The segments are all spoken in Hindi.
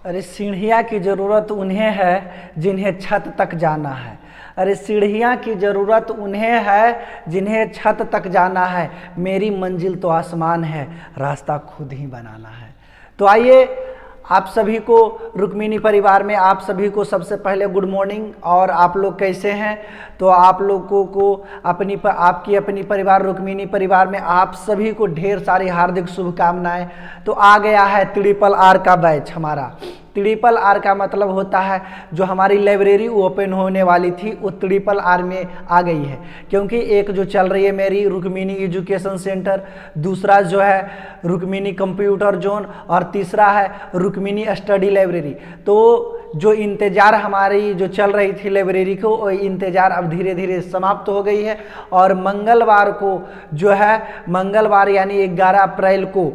अरे सीढ़ियाँ की ज़रूरत उन्हें है जिन्हें छत तक जाना है। अरे सीढ़ियाँ की ज़रूरत उन्हें है जिन्हें छत तक जाना है। मेरी मंजिल तो आसमान है, रास्ता खुद ही बनाना है। तो आइए आप सभी को रुक्मिणी परिवार में आप सभी को सबसे पहले गुड मॉर्निंग। और आप लोग कैसे हैं? तो आप लोगों को आपकी अपनी परिवार रुक्मिणी परिवार में आप सभी को ढेर सारी हार्दिक शुभकामनाएं। तो आ गया है RRR का बैच हमारा। RRR का मतलब होता है जो हमारी लाइब्रेरी ओपन होने वाली थी वो RRR में आ गई है, क्योंकि एक जो चल रही है मेरी रुक्मिणी एजुकेशन सेंटर, दूसरा जो है रुक्मिणी कंप्यूटर जोन और तीसरा है रुक्मिणी स्टडी लाइब्रेरी। तो जो इंतज़ार हमारी जो चल रही थी लाइब्रेरी को, वो इंतज़ार अब धीरे धीरे समाप्त हो गई है। और मंगलवार को जो है, मंगलवार यानी 11 अप्रैल को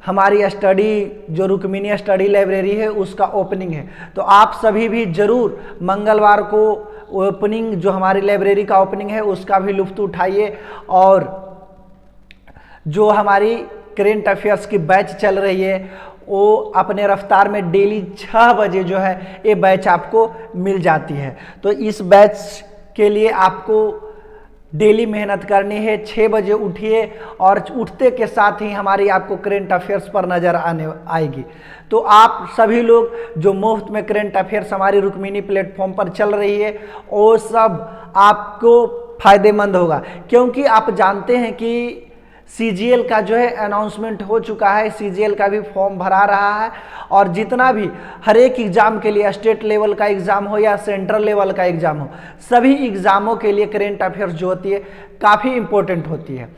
हमारी स्टडी जो रुक्मिणी स्टडी लाइब्रेरी है उसका ओपनिंग है। तो आप सभी भी ज़रूर मंगलवार को ओपनिंग जो हमारी लाइब्रेरी का ओपनिंग है उसका भी लुत्फ़ उठाइए। और जो हमारी करेंट अफेयर्स की बैच चल रही है वो अपने रफ्तार में डेली 6 बजे जो है ये बैच आपको मिल जाती है। तो इस बैच के लिए आपको डेली मेहनत करनी है। 6 बजे उठिए और उठते के साथ ही हमारी आपको करेंट अफेयर्स पर नज़र आएगी। तो आप सभी लोग जो मुफ्त में करेंट अफेयर्स हमारी रुक्मिणी प्लेटफॉर्म पर चल रही है वो सब आपको फ़ायदेमंद होगा, क्योंकि आप जानते हैं कि CGL का जो है अनाउंसमेंट हो चुका है। CGL का भी फॉर्म भरा रहा है और जितना भी हर एक एग्ज़ाम के लिए, स्टेट लेवल का एग्ज़ाम हो या सेंट्रल लेवल का एग्ज़ाम हो, सभी एग्ज़ामों के लिए करेंट अफेयर्स जो होती है काफ़ी इम्पोर्टेंट होती है।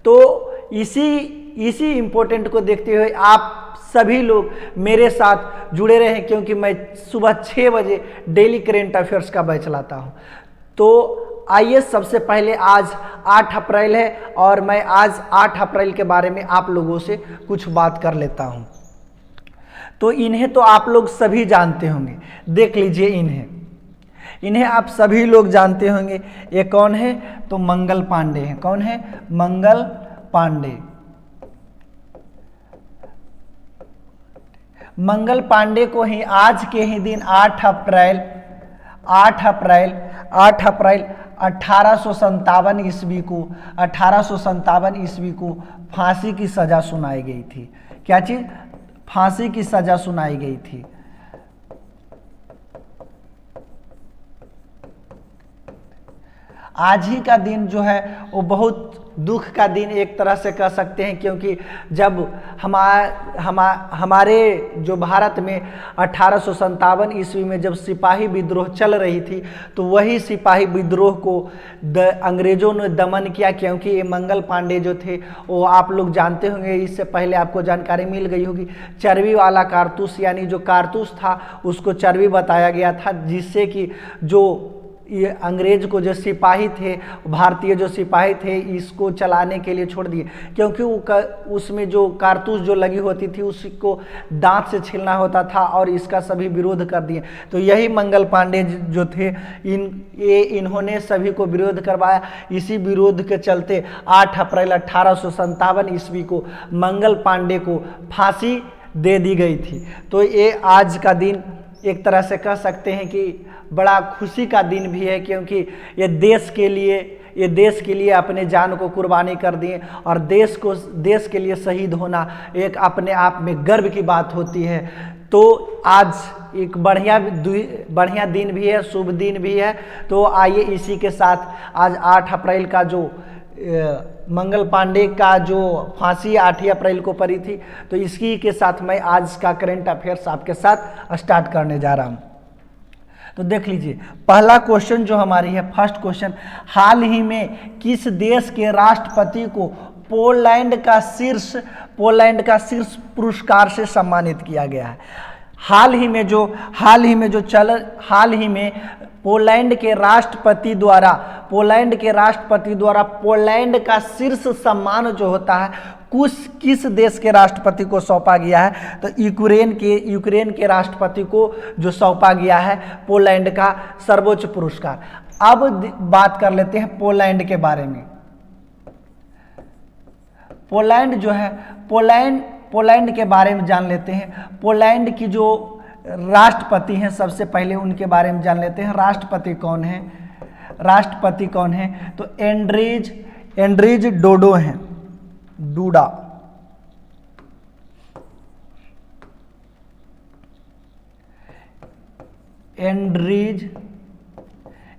तो इसी इम्पोर्टेंट को देखते हुए आप सभी लोग मेरे साथ जुड़े रहें, क्योंकि मैं सुबह 6 बजे डेली करेंट अफेयर्स का बैच लाता हूँ। तो आइए सबसे पहले आज 8 अप्रैल है और मैं आज 8 अप्रैल के बारे में आप लोगों से कुछ बात कर लेता हूं। तो इन्हें तो आप लोग सभी जानते होंगे, देख लीजिए इन्हें आप सभी लोग जानते होंगे। ये कौन है? तो मंगल पांडे हैं। कौन है? मंगल पांडे। मंगल पांडे को ही आज के ही दिन 8 अप्रैल 1857 ईस्वी को फांसी की सजा सुनाई गई थी। क्या चीज? फांसी की सजा सुनाई गई थी। आज ही का दिन जो है वो बहुत दुख का दिन एक तरह से कह सकते हैं, क्योंकि जब हमारे जो भारत में 1857 ईस्वी में जब सिपाही विद्रोह चल रही थी, तो वही सिपाही विद्रोह को अंग्रेज़ों ने दमन किया। क्योंकि ये मंगल पांडे जो थे वो आप लोग जानते होंगे, इससे पहले आपको जानकारी मिल गई होगी, चर्बी वाला कारतूस यानी जो कारतूस था उसको चर्बी बताया गया था, जिससे कि जो ये अंग्रेज को जो सिपाही थे, भारतीय जो सिपाही थे, इसको चलाने के लिए छोड़ दिए, क्योंकि उसमें जो कारतूस जो लगी होती थी उसको दांत से छीलना होता था और इसका सभी विरोध कर दिए। तो यही मंगल पांडे जो थे इन्होंने सभी को विरोध करवाया। इसी विरोध के चलते 8 अप्रैल 1857 ईस्वी को मंगल पांडे को फांसी दे दी गई थी। तो ये आज का दिन एक तरह से कह सकते हैं कि बड़ा खुशी का दिन भी है, क्योंकि ये देश के लिए अपने जान को कुर्बानी कर दिए और देश के लिए शहीद होना एक अपने आप में गर्व की बात होती है। तो आज एक बढ़िया दिन भी है, शुभ दिन भी है। तो आइए इसी के साथ आज 8 अप्रैल का जो मंगल पांडे का जो फांसी 8 अप्रैल को पड़ी थी, तो इसी के साथ मैं आज का करेंट अफेयर्स आपके साथ स्टार्ट करने जा रहा हूँ। तो देख लीजिए पहला क्वेश्चन जो हमारी है, फर्स्ट क्वेश्चन, हाल ही में किस देश के राष्ट्रपति को पोलैंड का शीर्ष पुरस्कार से सम्मानित किया गया है? हाल ही में पोलैंड के राष्ट्रपति द्वारा पोलैंड का शीर्ष सम्मान जो होता है किस देश के राष्ट्रपति को सौंपा गया है? तो यूक्रेन के राष्ट्रपति को जो सौंपा गया है पोलैंड का सर्वोच्च पुरस्कार। अब बात कर लेते हैं पोलैंड के बारे में। पोलैंड जो है पोलैंड के बारे में जान लेते हैं। पोलैंड की जो राष्ट्रपति हैं, सबसे पहले उनके बारे में जान लेते हैं। राष्ट्रपति कौन है? राष्ट्रपति कौन है? तो एंड्रीज डोडो हैं, डूडा।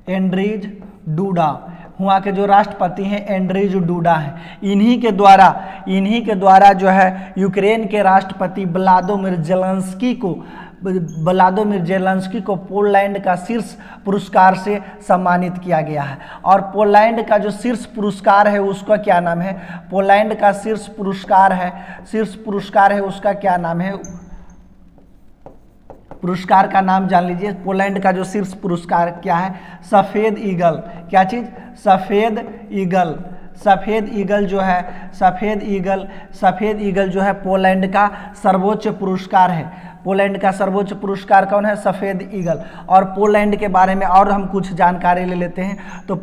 एंड्रीज डूडा वहाँ के जो राष्ट्रपति हैं एंड्रीज डूडा हैं। इन्हीं के द्वारा जो है यूक्रेन के राष्ट्रपति व्लादिमीर जेलेंस्की को पोलैंड का शीर्ष पुरस्कार से सम्मानित किया गया है। और पोलैंड का जो शीर्ष पुरस्कार है उसका क्या नाम है? पोलैंड का शीर्ष पुरस्कार है उसका क्या नाम है? पुरस्कार का नाम जान लीजिए। पोलैंड का जो शीर्ष पुरस्कार क्या है? सफ़ेद ईगल। क्या चीज़? सफ़ेद ईगल जो है पोलैंड का सर्वोच्च पुरस्कार है। पोलैंड का सर्वोच्च पुरस्कार कौन है? सफ़ेद ईगल। और पोलैंड के बारे में और हम कुछ जानकारी ले लेते हैं। तो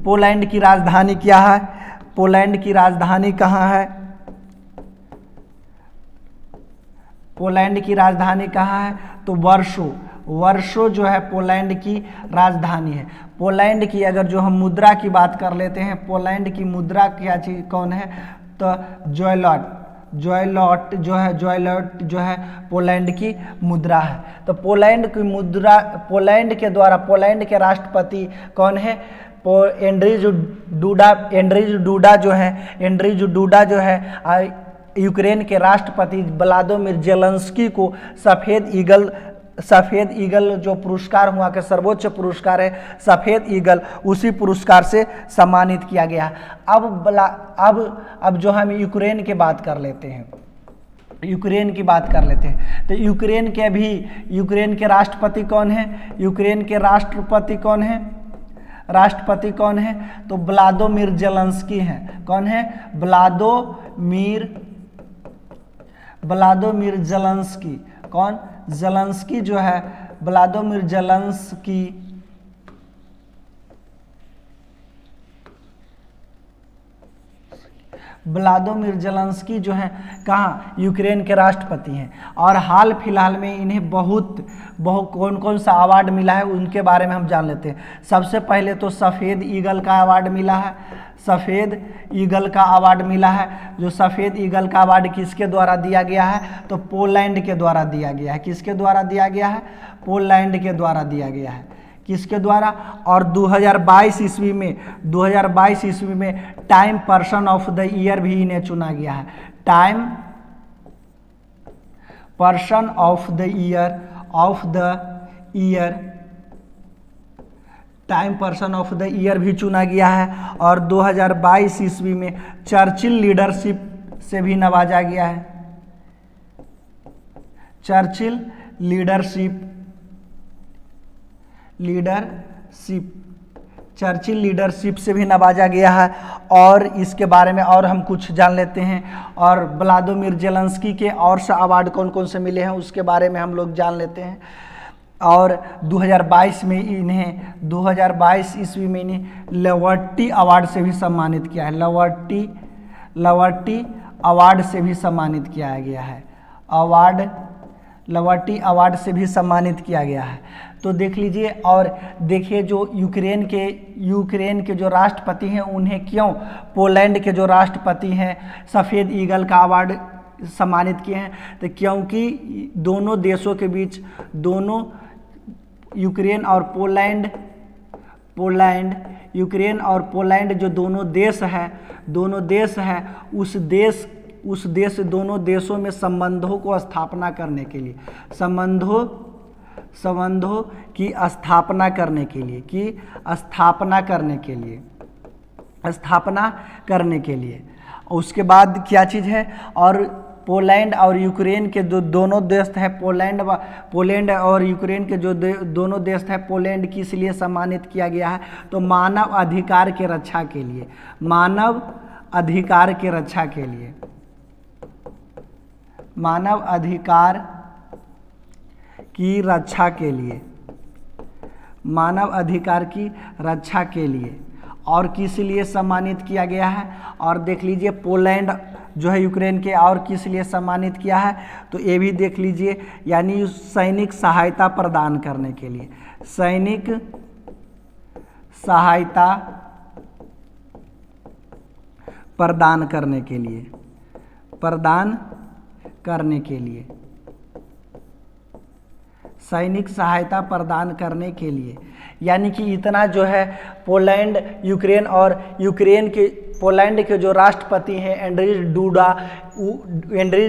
पोलैंड की राजधानी क्या है? पोलैंड की राजधानी कहाँ है? पोलैंड की राजधानी कहाँ है? तो वर्सो जो है पोलैंड की राजधानी है। पोलैंड की अगर जो हम मुद्रा की बात कर लेते हैं, पोलैंड की मुद्रा क्या चीज़ कौन है? तो जॉयलॉट जो है पोलैंड की मुद्रा है। तो पोलैंड के राष्ट्रपति कौन है? एंड्रीज डूडा जो है यूक्रेन के राष्ट्रपति व्लादिमीर जेलेंस्की को सफ़ेद ईगल जो पुरस्कार हुआ के सर्वोच्च पुरस्कार है सफ़ेद ईगल, उसी पुरस्कार से सम्मानित किया गया। अब जो हम यूक्रेन की बात कर लेते हैं, तो यूक्रेन के राष्ट्रपति कौन है? राष्ट्रपति कौन है? तो व्लादिमीर जेलेंस्की हैं। कौन है? Vladimir Zelensky. कौन? जेलेंस्की जो है व्लादिमीर जेलेंस्की जो है कहाँ? यूक्रेन के राष्ट्रपति हैं। और हाल फिलहाल में इन्हें बहुत कौन सा अवार्ड मिला है उनके बारे में हम जान लेते हैं। सबसे पहले तो सफ़ेद ईगल का अवार्ड मिला है। जो सफ़ेद ईगल का अवार्ड किसके द्वारा दिया गया है? तो पोलैंड के द्वारा दिया गया है। किसके द्वारा दिया गया है? पोलैंड के द्वारा दिया गया है। किसके द्वारा? और 2022 ईस्वी में time person of the year भी इन्हें चुना गया है। Time person of the year भी चुना गया है। और 2022 ईस्वी में चर्चिल लीडरशिप से भी नवाजा गया है। चर्चिल लीडरशिप से भी नवाजा गया है। और इसके बारे में और हम कुछ जान लेते हैं। और व्लादिमीर जेलेंस्की के और से अवार्ड कौन कौन से मिले हैं उसके बारे में हम लोग जान लेते हैं। और 2022 ईस्वी में इन्हें लिबर्टी अवार्ड से भी सम्मानित किया है। लिबर्टी अवार्ड से भी सम्मानित किया गया है। लिबर्टी अवार्ड से भी सम्मानित किया गया है। तो देख लीजिए। और देखिए जो यूक्रेन के जो राष्ट्रपति हैं उन्हें क्यों पोलैंड के जो राष्ट्रपति हैं सफ़ेद ईगल का अवार्ड सम्मानित किए हैं? तो क्योंकि दोनों देशों के बीच यूक्रेन और पोलैंड जो दोनों देश हैं दोनों देशों में संबंधों को स्थापना करने के लिए संबंधों की स्थापना करने के लिए उसके बाद क्या चीज़ है? और पोलैंड और यूक्रेन के जो दोनों देश हैं पोलैंड और यूक्रेन के जो दोनों देश हैं पोलैंड किस लिए सम्मानित किया गया है? तो मानव अधिकार की रक्षा के लिए। मानव अधिकार की रक्षा के लिए और किस लिए सम्मानित किया गया है? और देख लीजिए जो है यूक्रेन के और किस लिए सम्मानित किया है, तो ये भी देख लीजिए, यानी सैनिक सहायता प्रदान करने के लिए, सैनिक सहायता प्रदान करने के लिए, प्रदान करने के लिए, सैनिक सहायता प्रदान करने के लिए, यानी कि इतना जो है पोलैंड, यूक्रेन और यूक्रेन के पोलैंड के जो राष्ट्रपति हैं एंड्रीज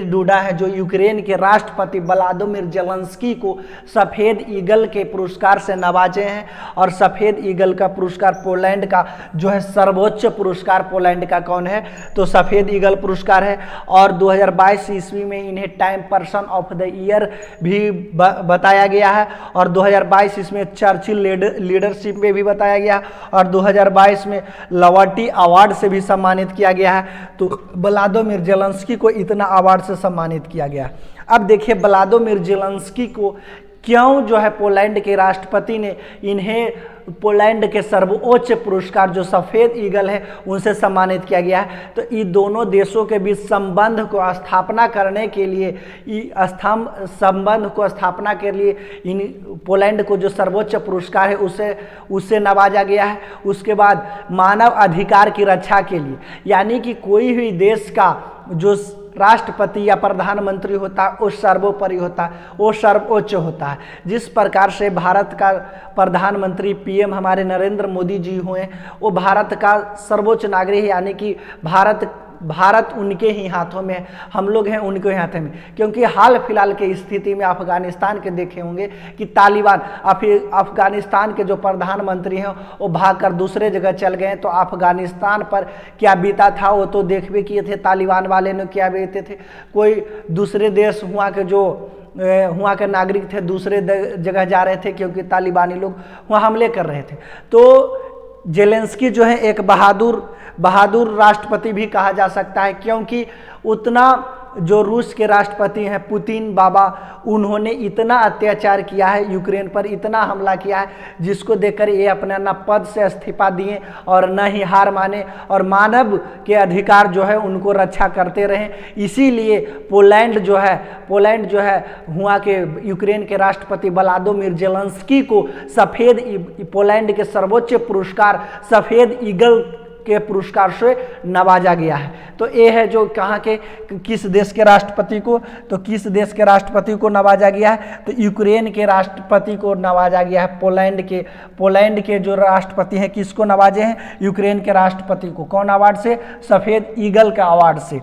डूडा है, जो यूक्रेन के राष्ट्रपति व्लादिमीर जेलेंस्की को सफ़ेद ईगल के पुरस्कार से नवाजे हैं। और सफ़ेद ईगल का पुरस्कार पोलैंड का जो है सर्वोच्च पुरस्कार पोलैंड का कौन है, तो सफ़ेद ईगल पुरस्कार है। और 2022 ईस्वी में इन्हें time person of the year भी बताया गया है, और 2022 इसमें चर्चिल लीडरशिप में भी बताया गया, और 2022 में लवाटी अवार्ड से भी सम्मानित किया गया है। तो व्लादिमीर जेलेंस्की को इतना अवार्ड से सम्मानित किया गया। अब देखिए व्लादिमीर जेलेंस्की को क्यों जो है पोलैंड के राष्ट्रपति ने इन्हें पोलैंड के सर्वोच्च पुरस्कार जो सफ़ेद ईगल है उनसे सम्मानित किया गया है। तो इन दोनों देशों के बीच संबंध को स्थापना करने के लिए, संबंध को स्थापना के लिए इन पोलैंड को जो सर्वोच्च पुरस्कार है उससे नवाजा गया है। उसके बाद मानव अधिकार की रक्षा के लिए, यानी कि कोई भी देश का जो राष्ट्रपति या प्रधानमंत्री होता है वो सर्वोपरि होता है, वो सर्वोच्च होता है। जिस प्रकार से भारत का प्रधानमंत्री पीएम हमारे नरेंद्र मोदी जी हुए, वो भारत का सर्वोच्च नागरिक है, यानी कि भारत उनके ही हाथों में, हम लोग हैं उनके ही हाथों में। क्योंकि हाल फिलहाल के स्थिति में अफगानिस्तान के देखे होंगे कि तालिबान, अफगानिस्तान के जो प्रधानमंत्री हैं वो भागकर दूसरे जगह चल गए, तो अफगानिस्तान पर क्या बीता था वो तो देखबे किए थे, तालिबान वाले ने क्या बीते थे। कोई दूसरे देश वहाँ के नागरिक थे दूसरे जगह जा रहे थे क्योंकि तालिबानी लोग वहाँ हमले कर रहे थे। तो जेलेंस्की जो है एक बहादुर राष्ट्रपति भी कहा जा सकता है, क्योंकि उतना जो रूस के राष्ट्रपति हैं पुतिन बाबा, उन्होंने इतना अत्याचार किया है यूक्रेन पर, इतना हमला किया है, जिसको देखकर ये अपना न पद से इस्तीफा दिए और न ही हार माने, और मानव के अधिकार जो है उनको रक्षा करते रहे। इसीलिए पोलैंड जो है वहाँ के यूक्रेन के राष्ट्रपति व्लादिमीर जेलेंस्की को पोलैंड के सर्वोच्च पुरस्कार सफ़ेद ईगल के पुरस्कार से नवाजा गया है। तो ये है जो कहाँ के किस देश के राष्ट्रपति को, तो किस देश के राष्ट्रपति को नवाजा गया है, तो यूक्रेन के राष्ट्रपति को नवाजा गया है। पोलैंड के जो राष्ट्रपति हैं किसको नवाजे हैं, यूक्रेन के राष्ट्रपति को। कौन अवार्ड से, सफ़ेद ईगल का अवार्ड से।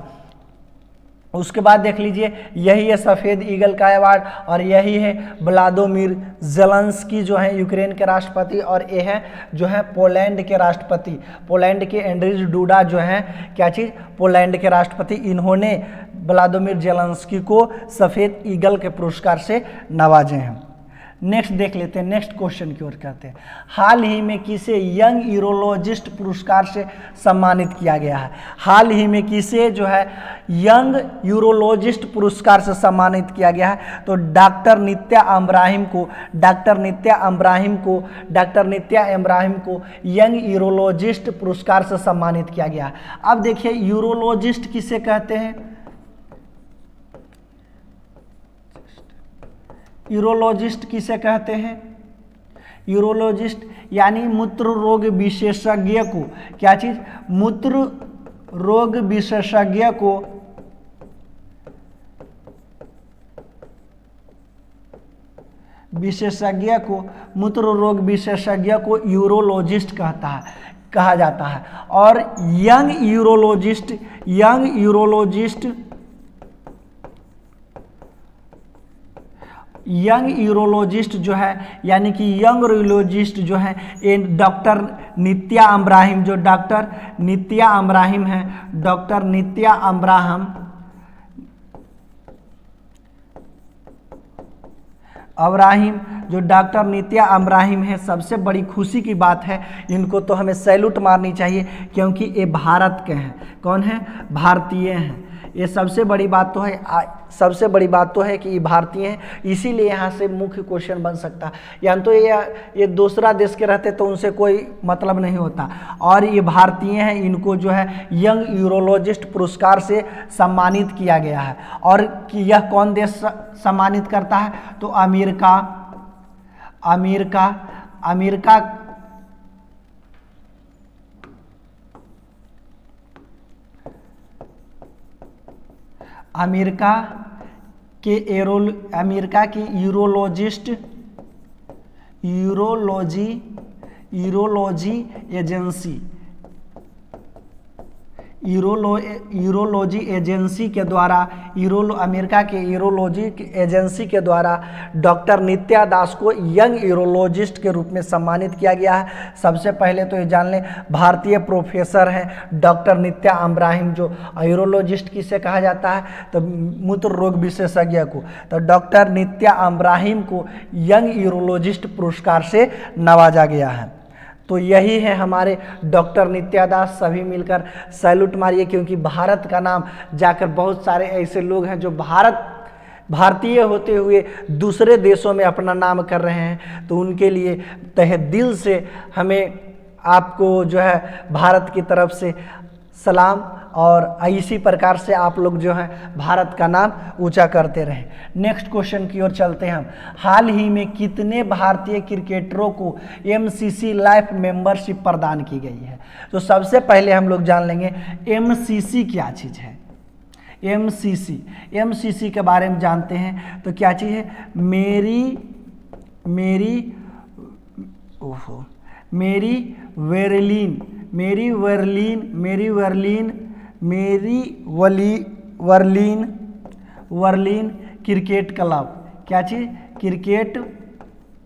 उसके बाद देख लीजिए, यही है सफ़ेद ईगल का अवार्ड, और यही है व्लादिमीर जेलेंस्की जो है यूक्रेन के राष्ट्रपति, और ये है जो है पोलैंड के राष्ट्रपति, पोलैंड के एंड्रीज डूडा जो हैं क्या चीज़, पोलैंड के राष्ट्रपति। इन्होंने व्लादिमीर जेलेंस्की को सफ़ेद ईगल के पुरस्कार से नवाजे हैं। नेक्स्ट देख लेते हैं, नेक्स्ट क्वेश्चन की ओर कहते हैं, हाल ही में किसे यंग यूरोलॉजिस्ट पुरस्कार से सम्मानित किया गया है। हाल ही में किसे जो है यंग यूरोलॉजिस्ट पुरस्कार से सम्मानित किया गया है, तो डॉक्टर नित्या अब्राहिम को यंग यूरोलॉजिस्ट पुरस्कार से सम्मानित किया गया है। अब देखिए यूरोलॉजिस्ट किसे कहते हैं, यूरोलॉजिस्ट किसे कहते हैं, यूरोलॉजिस्ट यानी मूत्र रोग विशेषज्ञ को, क्या चीज, मूत्र रोग विशेषज्ञ को मूत्र रोग विशेषज्ञ को यूरोलॉजिस्ट कहा जाता है। और यंग यूरोलॉजिस्ट जो है, यानी कि यंग यूरोलॉजिस्ट जो है ये डॉक्टर नित्या अब्राहिम, जो डॉक्टर नित्या अब्राहिम है, डॉक्टर नित्या अब्राहिम, जो डॉक्टर नित्या अब्राहिम है, सबसे बड़ी खुशी की बात है, इनको तो हमें सैल्यूट मारनी चाहिए क्योंकि ये भारत के हैं। कौन है? भारतीय हैं। ये सबसे बड़ी बात तो है, सबसे बड़ी बात तो है कि ये भारतीय हैं, इसीलिए यहाँ से मुख्य क्वेश्चन बन सकता है। या तो ये दूसरा देश के रहते तो उनसे कोई मतलब नहीं होता। और ये भारतीय हैं, इनको जो है यंग यूरोलॉजिस्ट पुरस्कार से सम्मानित किया गया है। और कि यह कौन देश सम्मानित करता है? तो अमेरिका अमेरिका की यूरोलॉजी एजेंसी के द्वारा अमेरिका के यूरोलॉजी एजेंसी के द्वारा डॉक्टर नित्या दास को यंग यूरोलॉजिस्ट के रूप में सम्मानित किया गया है। सबसे पहले तो ये जान लें, भारतीय प्रोफेसर हैं डॉक्टर नित्या अब्राहिम। जो यूरोलॉजिस्ट किसे कहा जाता है? तो मूत्र रोग विशेषज्ञ को। तो डॉक्टर नित्या अब्राहिम को यंग यूरोलॉजिस्ट पुरस्कार से नवाजा गया है। तो यही है हमारे डॉक्टर नित्या दास। सभी मिलकर सैल्यूट मारिए, क्योंकि भारत का नाम जाकर बहुत सारे ऐसे लोग हैं जो भारतीय होते हुए दूसरे देशों में अपना नाम कर रहे हैं। तो उनके लिए तहे दिल से हमें आपको जो है भारत की तरफ से सलाम, और इसी प्रकार से आप लोग जो हैं भारत का नाम ऊंचा करते रहें। नेक्स्ट क्वेश्चन की ओर चलते हैं हम। हाल ही में कितने भारतीय क्रिकेटरों को एमसीसी लाइफ मेंबरशिप प्रदान की गई है? तो सबसे पहले हम लोग जान लेंगे एमसीसी क्या चीज़ है। एमसीसी के बारे में जानते हैं तो क्या चीज़ है? वर्लिन क्रिकेट क्लब। क्या चीज़? Cricket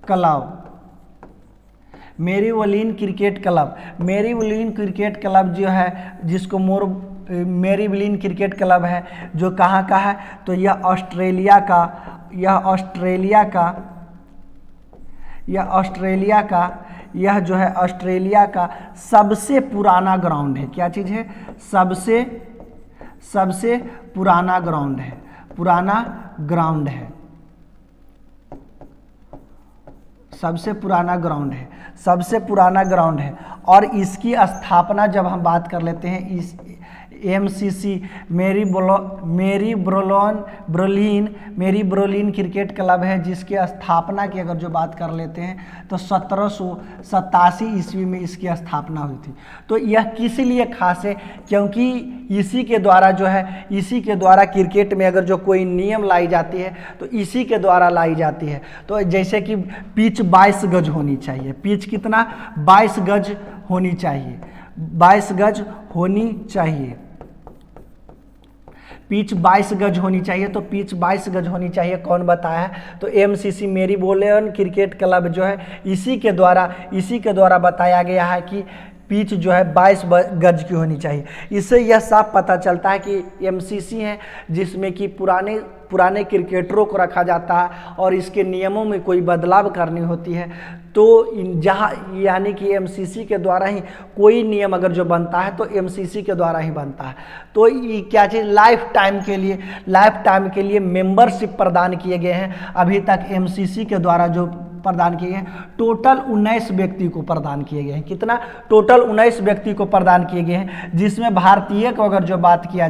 club, Marylebone cricket club. Marylebone cricket club जो है, जिसको मेरीवलीन क्रिकेट क्लब है, जो कहाँ का है? तो यह ऑस्ट्रेलिया का सबसे पुराना ग्राउंड है। क्या चीज़ है? सबसे पुराना ग्राउंड है। सबसे पुराना ग्राउंड है। और इसकी स्थापना जब हम बात कर लेते हैं, इस एमसीसी मेरीब्रोलिन क्रिकेट क्लब है, जिसकी स्थापना की अगर जो बात कर लेते हैं तो 1787 ईस्वी में इसकी स्थापना हुई थी। तो यह किस लिए खास है? क्योंकि इसी के द्वारा क्रिकेट में अगर जो कोई नियम लाई जाती है तो इसी के द्वारा लाई जाती है। तो जैसे कि पिच 22 गज होनी चाहिए। पिच कितना? 22 गज होनी चाहिए। 22 गज होनी चाहिए। पिच 22 गज होनी चाहिए। तो पिच 22 गज होनी चाहिए, कौन बताया? तो एमसीसी मेरीबोलियन क्रिकेट क्लब जो है, इसी के द्वारा बताया गया है कि पिच जो है 22 गज की होनी चाहिए। इससे यह साफ पता चलता है कि एमसीसी है जिसमें कि पुराने क्रिकेटरों को रखा जाता है और इसके नियमों में कोई बदलाव करनी होती है। तो जहाँ यानी कि एमसीसी के द्वारा ही कोई नियम अगर जो बनता है तो एमसीसी के द्वारा ही बनता है। तो ये क्या चीज़? लाइफ टाइम के लिए मेंबरशिप प्रदान किए गए हैं अभी तक एमसीसी के द्वारा जो प्रदान किए हैं। टोटल 19 व्यक्ति को प्रदान किए गए हैं। कितना? टोटल 19 व्यक्ति को प्रदान किए गए हैं, जिसमें भारतीय को अगर जो बात किया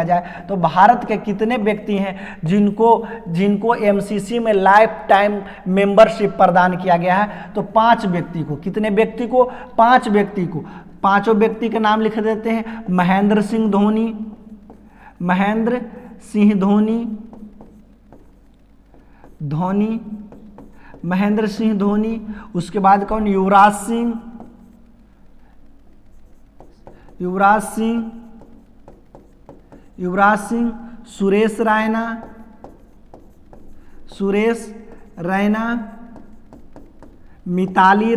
जाए तो भारत के कितने व्यक्ति हैं जिनको एमसीसी में लाइफ टाइम मेंबरशिप प्रदान किया गया है? तो 5 व्यक्ति को। कितने व्यक्ति को? 5 व्यक्ति को। पांचों व्यक्ति के नाम लिख देते हैं। महेंद्र सिंह धोनी। उसके बाद कौन? युवराज सिंह, सुरेश रैना, मिताली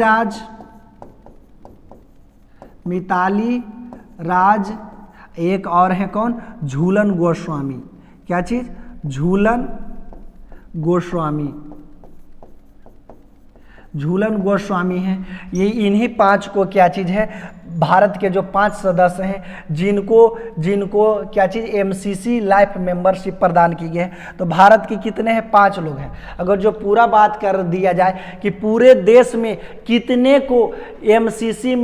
राज, एक और है कौन? झूलन गोस्वामी। क्या चीज? झूलन गोस्वामी, झूलन गोस्वामी हैं। ये इन्हीं 5 को क्या चीज़ है, भारत के जो 5 सदस्य हैं जिनको क्या चीज़ एमसीसी लाइफ मेंबरशिप प्रदान की गई है। तो भारत के कितने हैं, 5 लोग हैं। अगर जो पूरा बात कर दिया जाए कि पूरे देश में कितने को एमसीसी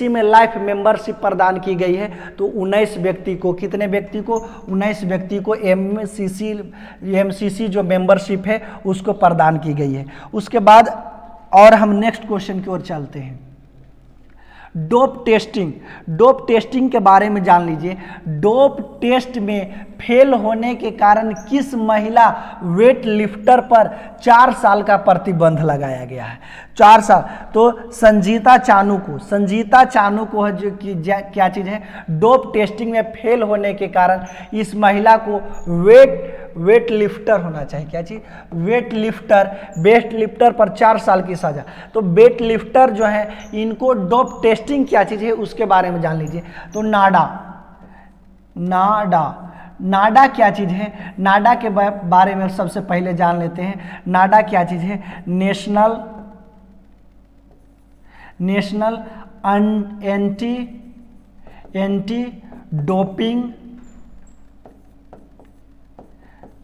में लाइफ मेंबरशिप प्रदान की गई है, तो 19 व्यक्ति को, कितने व्यक्ति को, 19 व्यक्ति को एमसीसी जो मेंबरशिप है उसको प्रदान की गई है। उसके बाद और हम नेक्स्ट क्वेश्चन की ओर चलते हैं। डोप टेस्टिंग के बारे में जान लीजिए। डोप टेस्ट में फेल होने के कारण किस महिला वेट लिफ्टर पर 4 साल का प्रतिबंध लगाया गया है? 4 साल। तो संजीता चानू को जो कि क्या चीज़ है, डोप टेस्टिंग में फेल होने के कारण इस महिला को वेट लिफ्टर होना चाहिए। क्या चीज़, वेट लिफ्टर पर 4 साल की सजा। तो वेट लिफ्टर जो है इनको डोप टेस्टिंग क्या चीज़ है उसके बारे में जान लीजिए। तो नाडा क्या चीज़ है, नाडा के बारे में सबसे पहले जान लेते हैं। नाडा क्या चीज़ है, national anti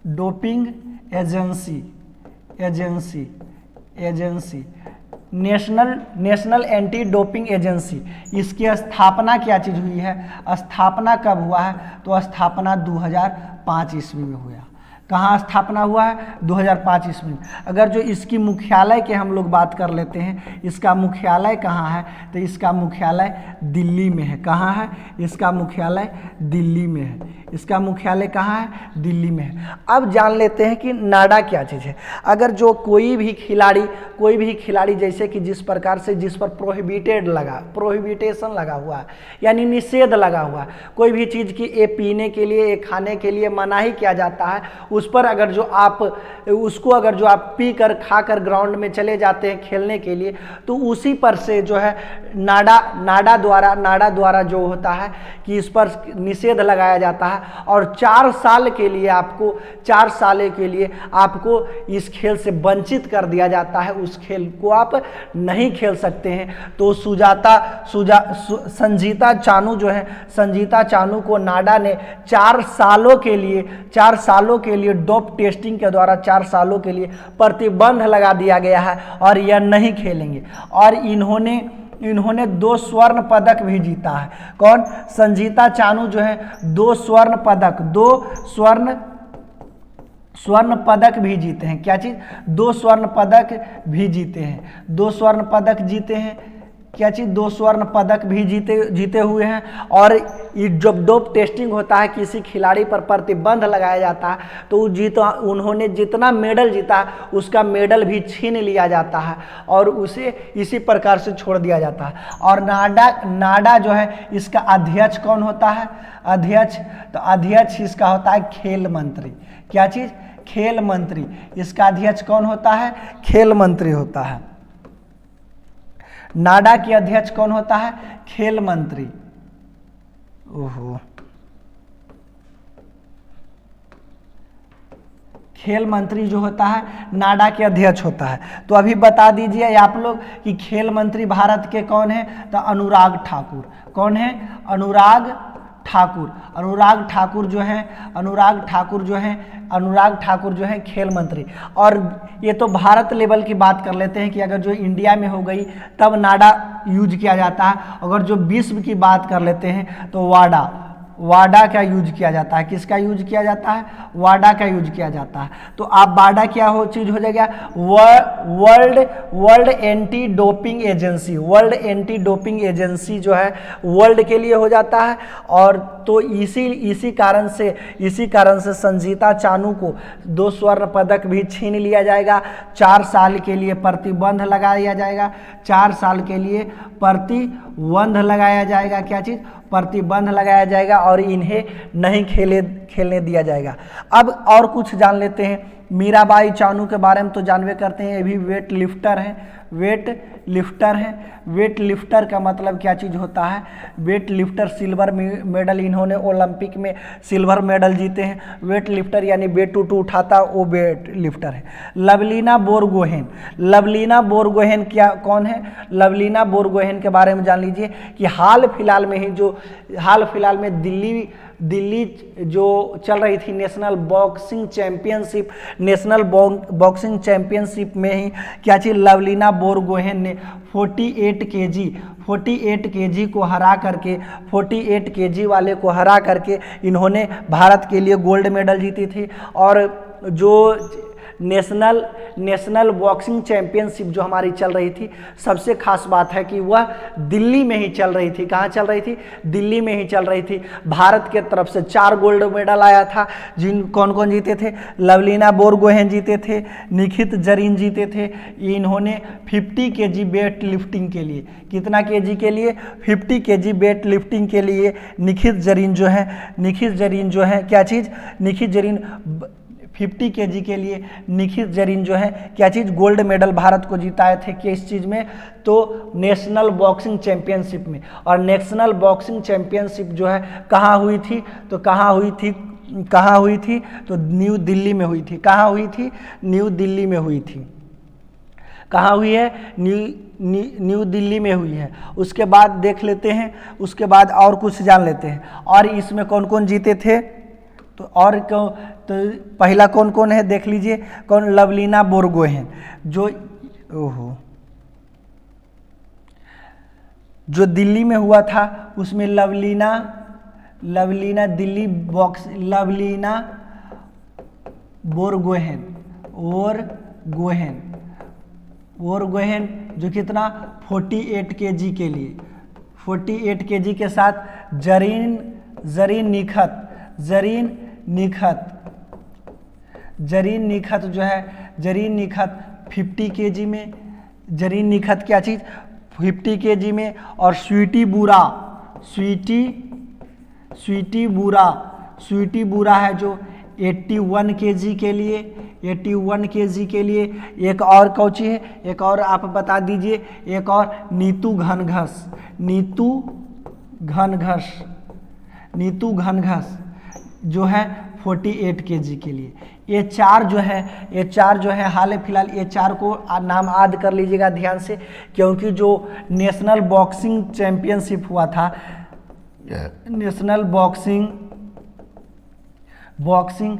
doping agency national anti doping agency. इसकी स्थापना क्या चीज़ हुई है, स्थापना कब हुआ है? तो स्थापना 2005 ईस्वी में हुआ। कहाँ स्थापना हुआ है? 2005 ईस्वी में। अगर जो इसकी मुख्यालय के हम लोग बात कर लेते हैं, इसका मुख्यालय कहाँ है? तो इसका मुख्यालय दिल्ली में है। कहाँ है? इसका मुख्यालय दिल्ली में है। इसका मुख्यालय कहाँ है? दिल्ली में है। अब जान लेते हैं कि नाडा क्या चीज़ है। अगर जो कोई भी खिलाड़ी जैसे कि जिस पर प्रोहिबिटेशन लगा हुआ है, यानी निषेध लगा हुआ है, कोई भी चीज़ की ये पीने के लिए, ये खाने के लिए मनाही किया जाता है, उस पर अगर जो आप पी कर खा कर ग्राउंड में चले जाते हैं खेलने के लिए, तो उसी पर से जो है नाडा द्वारा जो होता है कि इस पर निषेध लगाया जाता है और 4 साल के लिए आपको इस खेल से वंचित कर दिया जाता है। उस खेल को आप नहीं खेल सकते हैं। तो संजीता चानू को नाडा ने 4 सालों के लिए डोप टेस्टिंग के द्वारा 4 सालों के लिए प्रतिबंध लगा दिया गया है और यह नहीं खेलेंगे। और इन्होंने 2 स्वर्ण पदक भी जीता है। कौन? संजीता चानू जो है 2 स्वर्ण पदक भी जीते हैं। क्या चीज़? 2 स्वर्ण पदक भी जीते हैं। 2 स्वर्ण पदक जीते हैं। क्या चीज़? 2 स्वर्ण पदक भी जीते हुए हैं। और जब डोप टेस्टिंग होता है, किसी खिलाड़ी पर प्रतिबंध लगाया जाता है, तो उन्होंने जितना मेडल जीता उसका मेडल भी छीन लिया जाता है और उसे इसी प्रकार से छोड़ दिया जाता है। और नाडा जो है इसका अध्यक्ष कौन होता है? अध्यक्ष इसका होता है खेल मंत्री। क्या चीज़? खेल मंत्री। इसका अध्यक्ष कौन होता है? खेल मंत्री होता है। नाडा के अध्यक्ष कौन होता है? खेल मंत्री। खेल मंत्री जो होता है नाडा के अध्यक्ष होता है। तो अभी बता दीजिए आप लोग कि खेल मंत्री भारत के कौन है? तो अनुराग ठाकुर। कौन है? अनुराग ठाकुर जो है खेल मंत्री। और ये तो भारत लेवल की बात कर लेते हैं कि अगर जो इंडिया में हो गई तब नाडा यूज किया जाता है। अगर जो विश्व की बात कर लेते हैं तो वाडा का यूज किया जाता है। किसका यूज किया जाता है? वाडा का यूज किया जाता है। तो आप वाडा क्या चीज हो जाएगा? वर्ल्ड एंटी डोपिंग एजेंसी जो है वर्ल्ड के लिए हो जाता है। और तो इसी कारण से संजीता चानू को 2 स्वर्ण पदक भी छीन लिया जाएगा। 4 साल के लिए प्रतिबंध लगाया जाएगा। 4 साल के लिए प्रतिबंध लगाया जाएगा। क्या चीज़? प्रतिबंध लगाया जाएगा और इन्हें नहीं खेलने दिया जाएगा। अब और कुछ जान लेते हैं। मीराबाई चानू के बारे में तो जानवे करते हैं, ये भी वेट लिफ्टर हैं। वेट लिफ्टर हैं। वेट लिफ्टर का मतलब क्या चीज़ होता है? वेट लिफ्टर सिल्वर मेडल, इन्होंने ओलंपिक में सिल्वर मेडल जीते हैं। वेट लिफ्टर यानी वेट उठाता वो वेट लिफ्टर है। लवलीना बोरगोहेन, लवलीना बोरगोहेन क्या कौन है? लवलीना बोरगोहेन के बारे में जान लीजिए कि हाल फिलहाल में दिल्ली जो चल रही थी नेशनल बॉक्सिंग चैंपियनशिप में ही क्या चीज़ लवलीना बोरगोहेन ने 48 केजी को हरा करके 48 केजी वाले को हरा करके इन्होंने भारत के लिए गोल्ड मेडल जीती थी। और जो नेशनल बॉक्सिंग चैंपियनशिप जो हमारी चल रही थी, सबसे खास बात है कि वह दिल्ली में ही चल रही थी। कहाँ चल रही थी? दिल्ली में ही चल रही थी। भारत के तरफ से 4 गोल्ड मेडल आया था। कौन कौन जीते थे? लवलीना बोरगोहेन जीते थे, निखित जरीन जीते थे। इन्होंने 50 केजी वेट लिफ्टिंग के लिए, कितना केजी के लिए? 50 केजी वेट लिफ्टिंग के लिए निखित जरीन जो है क्या चीज़? निखित जरीन 50 केजी के लिए निखित जरीन जो है क्या चीज़? गोल्ड मेडल भारत को जिताए थे। किस चीज़ में? तो नेशनल बॉक्सिंग चैंपियनशिप में। और नेशनल बॉक्सिंग चैंपियनशिप जो है कहाँ हुई थी? तो कहाँ हुई थी? तो न्यू दिल्ली में हुई थी। कहाँ हुई थी? न्यू दिल्ली में हुई थी। कहाँ हुई है? न्यू दिल्ली में हुई है। उसके बाद देख लेते हैं, उसके बाद और कुछ जान लेते हैं। और इसमें कौन कौन जीते थे? तो पहला कौन कौन है देख लीजिए। कौन? लवलीना बोरगोहेन जो दिल्ली में हुआ था, उसमें लवलीना बोरगोहेन जो कितना 48 केजी के लिए 48 केजी के साथ जरीन निखत जो है 50 केजी में, जरीन निखत क्या चीज़? 50 केजी में। और स्वीटी बूरा है जो 81 केजी के लिए। एक और कौची है? एक और आप बता दीजिए। एक और नीतू घनघस जो है 48 केजी के लिए। ये चार जो है हाल फिलहाल ये 4 को नाम याद कर लीजिएगा ध्यान से, क्योंकि जो नेशनल बॉक्सिंग चैंपियनशिप हुआ था, नेशनल बॉक्सिंग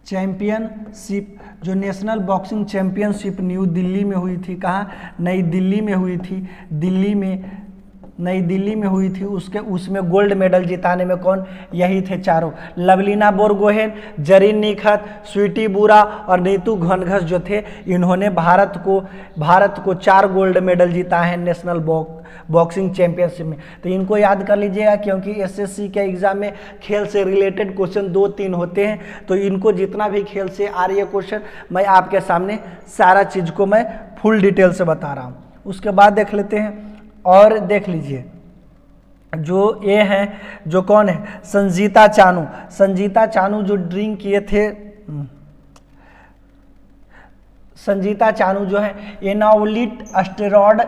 चैंपियनशिप जो national boxing championship new Delhi में हुई थी। कहाँ? नई दिल्ली में हुई थी। नई दिल्ली में हुई थी। उसमें गोल्ड मेडल जिताने में कौन? यही थे चारों, लवलीना बोरगोहेन, जरीन निखत, स्वीटी बूरा और नीतू घनघस जो थे। इन्होंने भारत को 4 गोल्ड मेडल जीता है नेशनल बॉक्सिंग चैंपियनशिप में। तो इनको याद कर लीजिएगा, क्योंकि एसएससी के एग्जाम में खेल से रिलेटेड क्वेश्चन 2-3 होते हैं। तो इनको जितना भी खेल से आ रही है क्वेश्चन, मैं आपके सामने सारा चीज़ को मैं फुल डिटेल से बता रहा हूँ। उसके बाद देख लेते हैं और देख लीजिए जो ये हैं, जो कौन है? संजीता चानू जो ड्रिंक किए थे। संजीता चानू जो है एनाबोलिक स्टेरॉयड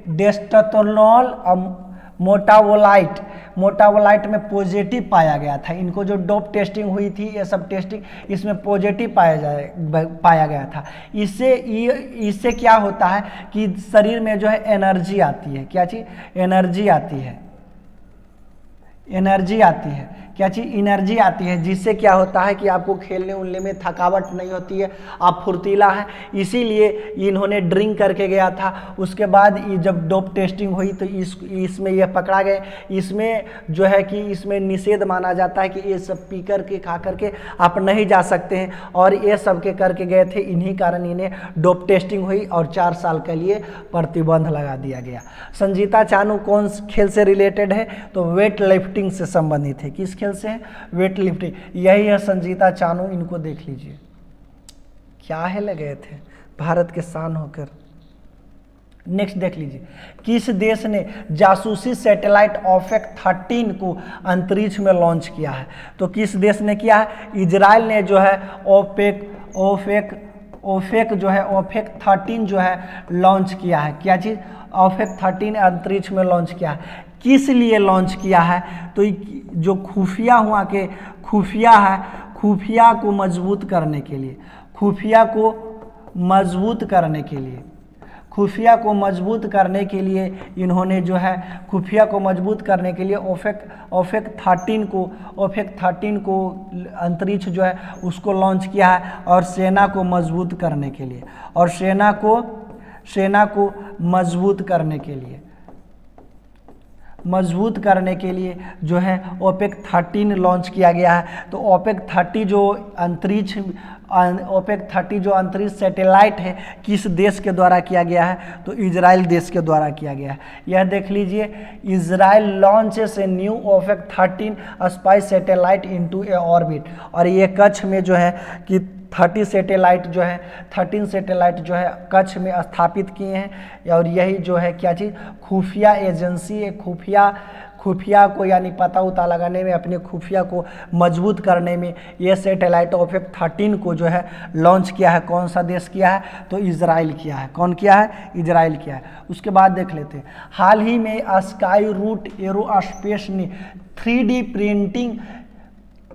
डेस्टेरोल मोटावोलाइट में पॉजिटिव पाया गया था। इनको जो डोप टेस्टिंग हुई थी, ये सब टेस्टिंग इसमें पॉजिटिव पाया गया था। इससे क्या होता है कि शरीर में जो है एनर्जी आती है। क्या चीज़? एनर्जी आती है। क्या चीज़? एनर्जी आती है, जिससे क्या होता है कि आपको खेलने उलने में थकावट नहीं होती है, आप फुर्तीला हैं। इसीलिए इन्होंने ड्रिंक करके गया था। उसके बाद जब डोप टेस्टिंग हुई तो इसमें यह पकड़ा गए। इसमें जो है कि इसमें निषेध माना जाता है कि ये सब पी करके खा करके आप नहीं जा सकते हैं, और ये सब के करके गए थे। इन्हीं कारण इन्हें डोप टेस्टिंग हुई और 4 साल के लिए प्रतिबंध लगा दिया गया। संजीता चानू कौन खेल से रिलेटेड है? तो वेट लिफ्टिंग से संबंधित है। किस खेल से है? Weight lifting. यही है संजीता चानू। इनको देख लीजिए क्या है, लगे थे भारत के शान होकर। नेक्स्ट देख लीजिए, किस देश ने जासूसी सैटेलाइट ओपेक 13 को अंतरिक्ष में लॉन्च किया है? तो किस देश ने किया है? इजराइल ने जो है ओफेक जो है ओफेक 13 जो है लॉन्च किया है। क्या चीज़? ओफेक 13 अंतरिक्ष में लॉन्च किया है। किस लिए लॉन्च किया है? तो जो खुफिया हुआ के खुफिया है, खुफिया को मजबूत करने के लिए, खुफिया को मजबूत करने के लिए, खुफिया को मजबूत करने के लिए इन्होंने जो है खुफिया को मजबूत करने के लिए ओफेक 13 को अंतरिक्ष जो है उसको लॉन्च किया है। और सेना को मजबूत करने के लिए, और सेना को मजबूत करने के लिए जो है ओपेक 13 लॉन्च किया गया है। तो ओपेक 30 जो अंतरिक्ष सैटेलाइट है किस देश के द्वारा किया गया है? तो इजराइल देश के द्वारा किया गया है। यह देख लीजिए, Israel launches a new Ofek 13 spice satellite into a orbit. और ये कच्छ में जो है कि 13 सैटेलाइट जो है कच्छ में स्थापित किए हैं। और यही जो है क्या चीज़? खुफिया एजेंसी है। खुफिया को यानी पता उता लगाने में, अपने खुफिया को मजबूत करने में ये सैटेलाइट ओपेक 13 को जो है लॉन्च किया है। कौन सा देश किया है? तो इजराइल किया है। कौन किया है? इजराइल किया है। उसके बाद देख लेते हैं, हाल ही में स्काई रूट एरोस्पेस ने 3D प्रिंटिंग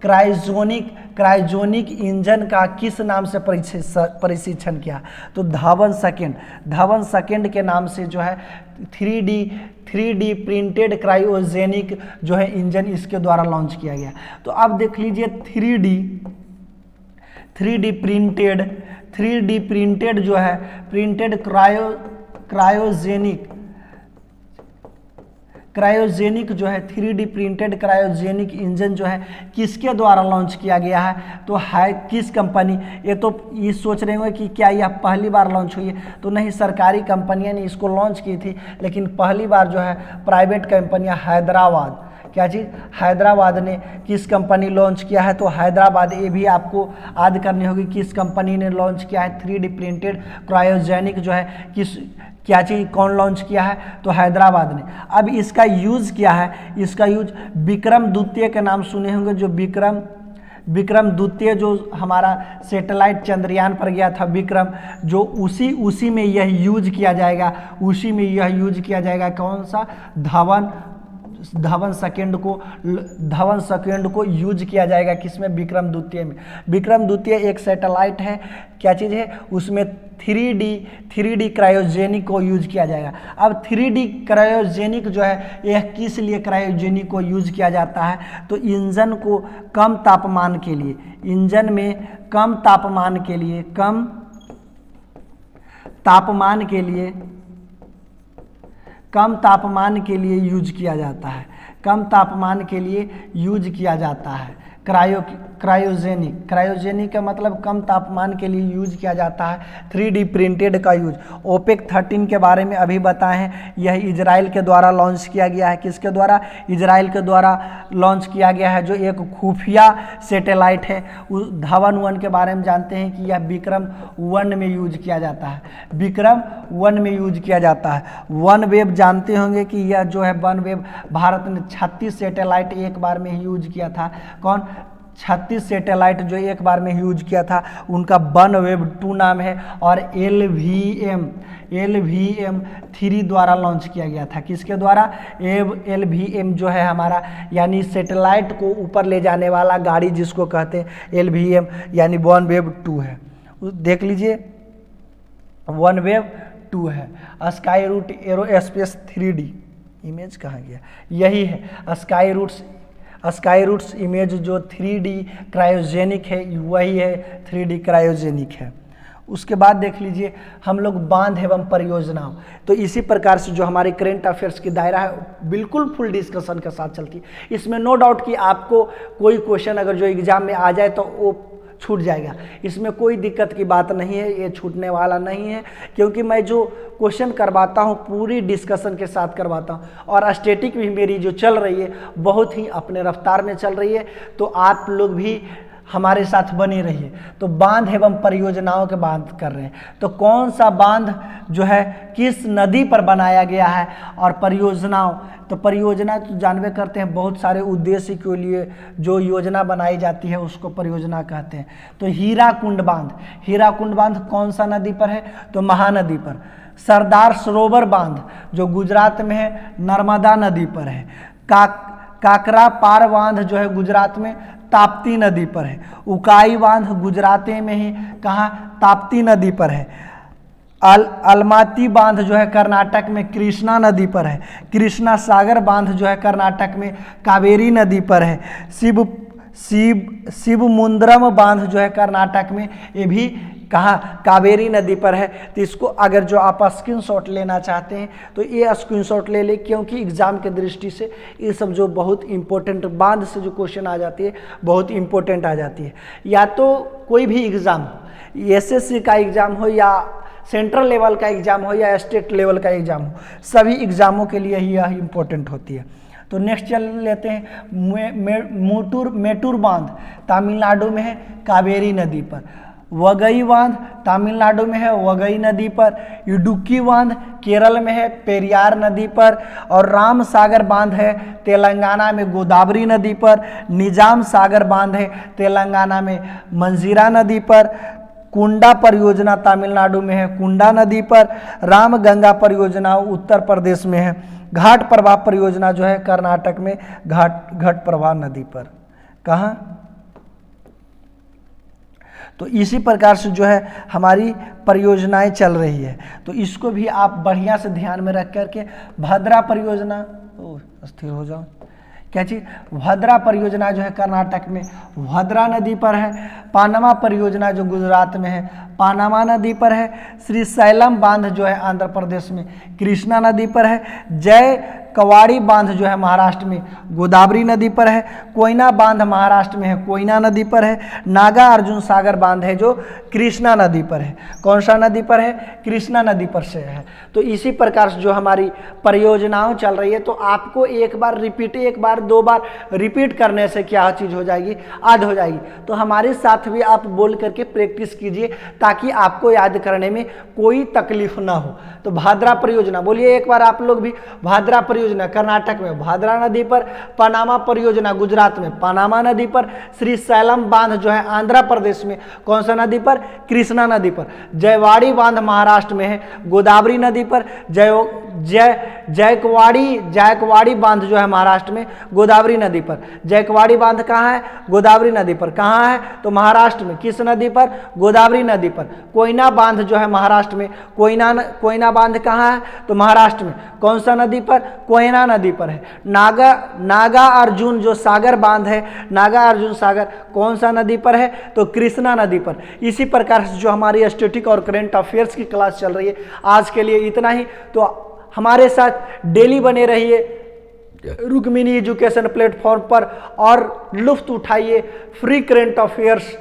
क्रायोजेनिक इंजन का किस नाम से परीक्षण किया? तो धवन सेकेंड के नाम से जो है 3D प्रिंटेड क्रायोजेनिक जो है इंजन इसके द्वारा लॉन्च किया गया। तो अब देख लीजिए 3D प्रिंटेड जो है प्रिंटेड क्रायोजेनिक जो है 3D प्रिंटेड क्रायोजेनिक इंजन जो है किसके द्वारा लॉन्च किया गया है? तो है किस कंपनी? ये तो ये सोच रहे होंगे कि क्या यह पहली बार लॉन्च हुई है? तो नहीं, सरकारी कंपनियां ने इसको लॉन्च की थी, लेकिन पहली बार जो है प्राइवेट कंपनियां हैदराबाद, क्या चीज़? हैदराबाद ने किस कंपनी लॉन्च किया है? तो हैदराबाद, ये भी आपको याद करनी होगी किस कंपनी ने लॉन्च किया है 3D प्रिंटेड क्रायोजेनिक जो है क्या चीज़ कौन लॉन्च किया है? तो हैदराबाद ने। अब इसका यूज़ क्या है? इसका यूज विक्रम द्वितीय के नाम सुने होंगे, जो विक्रम द्वितीय जो हमारा सैटेलाइट चंद्रयान पर गया था विक्रम, जो उसी में यह यूज किया जाएगा। कौन सा? धवन सेकेंड को यूज किया जाएगा किसमें? विक्रम द्वितीय में। विक्रम द्वितीय एक सैटेलाइट है, क्या चीज़ है? उसमें 3D क्रायोजेनिक को यूज किया जाएगा। अब 3D क्रायोजेनिक जो है यह किस लिए क्रायोजेनिक को यूज किया जाता है? तो इंजन को कम तापमान के लिए, इंजन में कम तापमान के लिए यूज किया जाता है। क्रायोजेनिक का मतलब कम तापमान के लिए यूज किया जाता है। 3D प्रिंटेड का यूज ओपेक 13 के बारे में अभी बताए हैं, यह इजराइल के द्वारा लॉन्च किया गया है। किसके द्वारा? इजराइल के द्वारा लॉन्च किया गया है, जो एक खुफिया सैटेलाइट है। धवन 1 के बारे में जानते हैं कि यह विक्रम 1 में यूज किया जाता है। वन वेब जानते होंगे कि यह जो है वन वेब, भारत ने 36 सैटेलाइट एक बार में ही यूज किया था। कौन? 36 सैटेलाइट जो एक बार में यूज किया था, उनका वन वेब 2 नाम है। और LVM 3 द्वारा लॉन्च किया गया था। किसके द्वारा? LVM जो है हमारा यानी सैटेलाइट को ऊपर ले जाने वाला गाड़ी जिसको कहते हैं LVM, यानी वन वेब 2 है। देख लीजिए, वन वेब 2 है। Sky root aerospace 3D image कहाँ गया? यही है स्काई रूट्स इमेज जो 3D क्रायोजेनिक है, वही है 3D क्रायोजेनिक है। उसके बाद देख लीजिए हम लोग बांध एवं परियोजनाओं, तो इसी प्रकार से जो हमारी करेंट अफेयर्स की दायरा है बिल्कुल फुल डिस्कशन के साथ चलती है। इसमें नो डाउट कि आपको कोई क्वेश्चन अगर जो एग्जाम में आ जाए तो वो छूट जाएगा, इसमें कोई दिक्कत की बात नहीं है, ये छूटने वाला नहीं है, क्योंकि मैं जो क्वेश्चन करवाता हूँ पूरी डिस्कशन के साथ करवाता हूँ। और स्टैटिक भी मेरी जो चल रही है बहुत ही अपने रफ्तार में चल रही है। तो आप लोग भी हमारे साथ बने रहिए। तो बांध एवं परियोजनाओं के बात कर रहे हैं, तो कौन सा बांध जो है किस नदी पर बनाया गया है, और परियोजनाओं, तो परियोजना तो जानबे करते हैं बहुत सारे उद्देश्य के लिए जो योजना बनाई जाती है उसको परियोजना कहते हैं। तो हीराकुंड बांध, हीराकुंड बांध कौन सा नदी पर है, तो महानदी पर। सरदार सरोवर बांध जो गुजरात में है, नर्मदा नदी पर है। काकरा पार बांध जो है गुजरात में ताप्ती नदी पर है। उकाई बांध गुजरात में ही कहाँ, ताप्ती नदी पर है। अलमाती बांध जो है कर्नाटक में कृष्णा नदी पर है। कृष्णा सागर बांध जो है कर्नाटक में कावेरी नदी पर है। शिवमुंद्रम बांध जो है कर्नाटक में, ये भी कहाँ, कावेरी नदी पर है। तो इसको अगर जो आप स्क्रीनशॉट लेना चाहते हैं तो ये स्क्रीनशॉट ले लें, क्योंकि एग्ज़ाम के दृष्टि से ये सब जो बहुत इंपॉर्टेंट बांध से जो क्वेश्चन आ जाती है बहुत इंपॉर्टेंट आ जाती है। या तो कोई भी एग्ज़ाम, एसएससी का एग्ज़ाम हो या सेंट्रल लेवल का एग्ज़ाम हो या स्टेट लेवल का एग्ज़ाम हो, सभी एग्ज़ामों के लिए ही यह इम्पोर्टेंट होती है। तो नेक्स्ट चल लेते हैं मेटूर बांध तमिलनाडु में है, कावेरी नदी पर। वगई बांध तमिलनाडु में है, वगई नदी पर। इडुक्की बांध केरल में है, पेरियार नदी पर। और राम सागर बांध है तेलंगाना में, गोदावरी नदी पर। निजाम सागर बांध है तेलंगाना में, मंजीरा नदी पर। कुंडा परियोजना तमिलनाडु में है, कुंडा नदी पर। राम गंगा परियोजना उत्तर प्रदेश में है। घाट प्रवाह परियोजना जो है कर्नाटक में, घाट प्रवाह नदी पर। कहाँ, तो इसी प्रकार से जो है हमारी परियोजनाएं चल रही है। तो इसको भी आप बढ़िया से ध्यान में रख करके, भद्रा परियोजना, स्थिर हो जाओ, क्या चीज़, भद्रा परियोजना जो है कर्नाटक में भद्रा नदी पर है। पानामा परियोजना जो गुजरात में है, पानामा नदी पर है। श्रीशैलम बांध जो है आंध्र प्रदेश में, कृष्णा नदी पर है। जय कवाड़ी बांध जो है महाराष्ट्र में, गोदावरी नदी पर है। कोयना बांध महाराष्ट्र में है, कोयना नदी पर है। नागा अर्जुन सागर बांध है जो कृष्णा नदी पर है। कौन सा नदी पर है, कृष्णा नदी पर से है। तो इसी प्रकार से जो हमारी परियोजनाएं चल रही है, तो आपको एक बार रिपीट, एक बार दो बार रिपीट करने से क्या चीज़ हो जाएगी, याद हो जाएगी। तो हमारे साथ भी आप बोल करके प्रैक्टिस कीजिए ताकि आपको याद करने में कोई तकलीफ ना हो। तो भाद्रा परियोजना बोलिए एक बार आप लोग भी, भाद्रा परियोजना कर्नाटक में भाद्रा नदी पर। पनामा परियोजना गुजरात में, पनामा नदी पर। श्रीशैलम बांध जो है आंध्र प्रदेश में, कौन सा नदी पर, कृष्णा नदी पर। जयवाड़ी बांध महाराष्ट्र में है, गोदावरी नदी पर। जायकवाड़ी बांध जो है महाराष्ट्र में, गोदावरी नदी पर। जायकवाड़ी बांध कहाँ है, गोदावरी नदी पर। कहाँ है, तो महाराष्ट्र में। किस नदी पर, गोदावरी नदी पर। कोयना बांध जो है महाराष्ट्र में, कोयना बांध कहाँ है, तो महाराष्ट्र में। कौन सा नदी पर, कोयना नदी पर है। नागा अर्जुन जो सागर बांध है, नागा अर्जुन सागर कौन सा नदी पर है, तो कृष्णा नदी पर। इसी प्रकार से जो हमारी स्टैटिक और करंट अफेयर्स की क्लास चल रही है, आज के लिए इतना ही। तो हमारे साथ डेली बने रहिए रुक्मिणी एजुकेशन प्लेटफॉर्म पर और लुफ्त उठाइए फ्री करंट अफेयर्स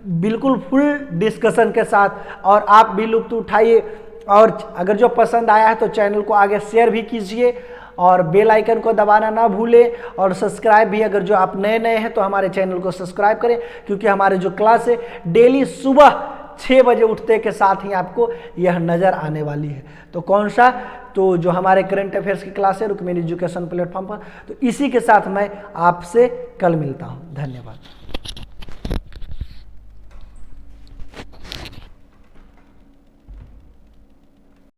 बिल्कुल फुल डिस्कशन के साथ, और आप भी लुफ्त उठाइए। और अगर जो पसंद आया है तो चैनल को आगे शेयर भी कीजिए और बेल आइकन को दबाना ना भूलें, और सब्सक्राइब भी, अगर जो आप नए हैं तो हमारे चैनल को सब्सक्राइब करें, क्योंकि हमारे जो क्लास है डेली सुबह 6 बजे उठते के साथ ही आपको यह नज़र आने वाली है। तो कौन सा, तो जो हमारे करंट अफेयर्स की क्लास है रुक्मिणी एजुकेशन प्लेटफॉर्म पर। तो इसी के साथ मैं आपसे कल मिलता हूँ। धन्यवाद।